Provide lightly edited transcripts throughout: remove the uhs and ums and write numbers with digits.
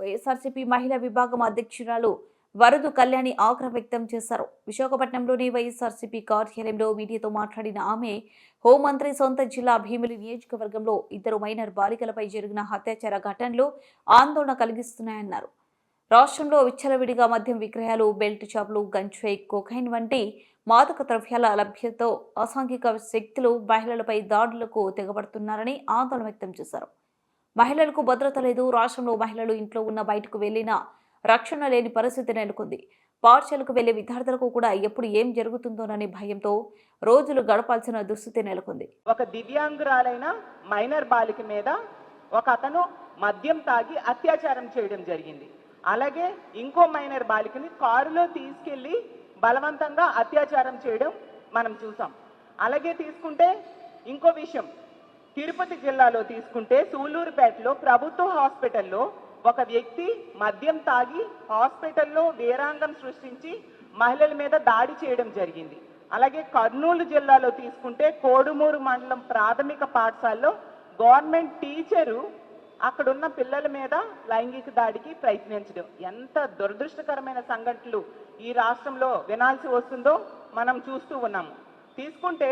వైఎస్ఆర్సీపీ మహిళా విభాగం అధ్యక్షురాలు వరదు కళ్యాణి ఆగ్రహం వ్యక్తం చేశారు. విశాఖపట్నంలోని వైఎస్ఆర్సీపీ కార్యాలయంలో మీడియాతో మాట్లాడిన ఆమె, హోంమంత్రి సొంత జిల్లా భీమిలి నియోజకవర్గంలో 2 మైనర్ బాలికలపై జరిగిన అత్యాచార ఘటనలు ఆందోళన కలిగిస్తున్నాయన్నారు. రాష్ట్రంలో విచ్చలవిడిగా మద్యం విక్రయాలు, బెల్ట్ షాపులు, గంజాయి, కొకైన్ వంటి మాదక ద్రవ్యాల లభ్యతతో అసాంఘిక శక్తులు మహిళలపై దాడులకు తెగబడుతున్నారని ఆందోళన వ్యక్తం చేశారు. మహిళలకు భద్రత లేదు. రాష్ట్రంలో మహిళలు ఇంట్లో ఉన్న బయటకు వెళ్లినా రక్షణ లేని పరిస్థితి నెలకొంది. పాఠశాలకు వెళ్లే విద్యార్థులకు కూడా ఎప్పుడు ఏం జరుగుతుందోననే భయంతో రోజులు గడపాల్సిన దుస్థితి నెలకొంది. ఒక దివ్యాంగురాలైన మైనర్ బాలిక మీద ఒక అతను మద్యం తాగి అత్యాచారం చేయడం జరిగింది. అలాగే ఇంకో మైనర్ బాలికని కారులో తీసుకెళ్లి బలవంతంగా అత్యాచారం చేయడం మనం చూసాం. అలాగే తీసుకుంటే ఇంకో విషయం, తిరుపతి జిల్లాలో తీసుకుంటే సూలూరుపేటలో ప్రభుత్వ హాస్పిటల్లో ఒక వ్యక్తి మద్యం తాగి హాస్పిటల్లో వీరాంగం సృష్టించి మహిళల మీద దాడి చేయడం జరిగింది. అలాగే కర్నూలు జిల్లాలో తీసుకుంటే కోడుమూరు మండలం ప్రాథమిక పాఠశాలలో గవర్నమెంట్ టీచరు అక్కడున్న పిల్లల మీద లైంగిక దాడికి ప్రయత్నించడం. ఎంత దురదృష్టకరమైన సంఘటనలు ఈ రాష్ట్రంలో వినాల్సి వస్తుందో మనం చూస్తూ ఉన్నాము. తీసుకుంటే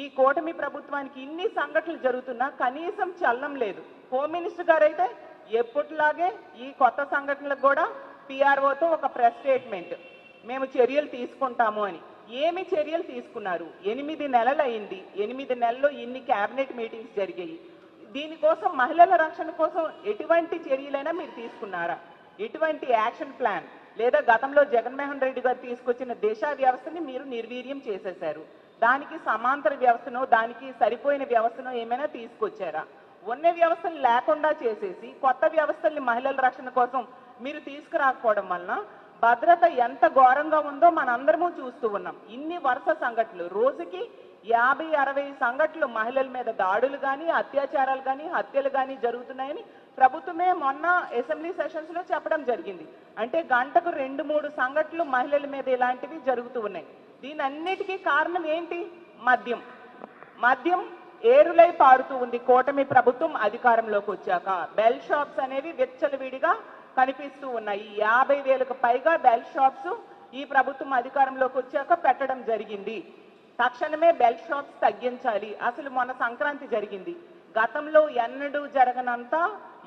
ఈ కూటమి ప్రభుత్వానికి ఇన్ని సంఘటనలు జరుగుతున్నా కనీసం చలనం లేదు. హోమ్ మినిస్టర్ గారు అయితే ఎప్పటిలాగే ఈ కొత్త సంఘటనలకు కూడా పిఆర్ఓతో ఒక ప్రెస్ స్టేట్మెంట్, మేము చర్యలు తీసుకుంటాము అని. ఏమి చర్యలు తీసుకున్నారు? 8 నెలలు అయింది. 8 నెలల్లో ఇన్ని క్యాబినెట్ మీటింగ్స్ జరిగాయి. దీనికోసం మహిళల రక్షణ కోసం ఎటువంటి చర్యలైనా మీరు తీసుకున్నారా? ఎటువంటి యాక్షన్ ప్లాన్ లేదా గతంలో జగన్మోహన్ రెడ్డి గారు తీసుకొచ్చిన దిశ వ్యవస్థని మీరు నిర్వీర్యం చేసేశారు. దానికి సమాంతర వ్యవస్థనో దానికి సరిపోయిన వ్యవస్థనో ఏమైనా తీసుకొచ్చారా? ఉన్న వ్యవస్థలు లేకుండా చేసేసి కొత్త వ్యవస్థల్ని మహిళల రక్షణ కోసం మీరు తీసుకురాకపోవడం వలన భద్రత ఎంత ఘోరంగా ఉందో మనందరము చూస్తూ ఉన్నాం. ఇన్ని వరుస సంఘటనలు, రోజుకి 50-60 సంఘటనలు మహిళల మీద దాడులు కానీ, అత్యాచారాలు కానీ, హత్యలు కానీ జరుగుతున్నాయని ప్రభుత్వమే మొన్న అసెంబ్లీ సెషన్స్ లో చెప్పడం జరిగింది. అంటే గంటకు 2-3 సంఘటనలు మహిళల మీద ఇలాంటివి జరుగుతూ ఉన్నాయి. దీనన్నిటికీ కారణం ఏంటి? మద్యం ఏరులై పారుతూ ఉంది. కూటమి ప్రభుత్వం అధికారంలోకి వచ్చాక బెల్ షాప్స్ అనేవి విచ్చలవిడిగా కనిపిస్తూ ఉన్నాయి. 50,000కు పైగా బెల్ షాప్స్ ఈ ప్రభుత్వం అధికారంలోకి వచ్చాక పెట్టడం జరిగింది. తక్షణమే బెల్ షాప్స్ తగ్గించాలి. అసలు మొన్న సంక్రాంతి జరిగింది, గతంలో ఎన్నడూ జరగనంత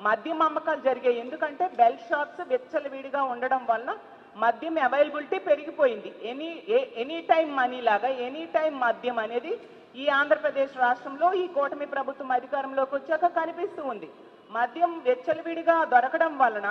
మద్యం అమ్మకాలు జరిగాయి. ఎందుకంటే బెల్ షాప్స్ విచ్చలవిడిగా ఉండడం వల్ల మద్యం అవైలబిలిటీ పెరిగిపోయింది. ఎనీ టైం మనీ లాగా ఎనీ టైం మద్యం అనేది ఈ ఆంధ్రప్రదేశ్ రాష్ట్రంలో ఈ కూటమి ప్రభుత్వం అధికారంలోకి వచ్చాక కనిపిస్తూ ఉంది. మద్యం విచ్చలవిడిగా దొరకడం వలన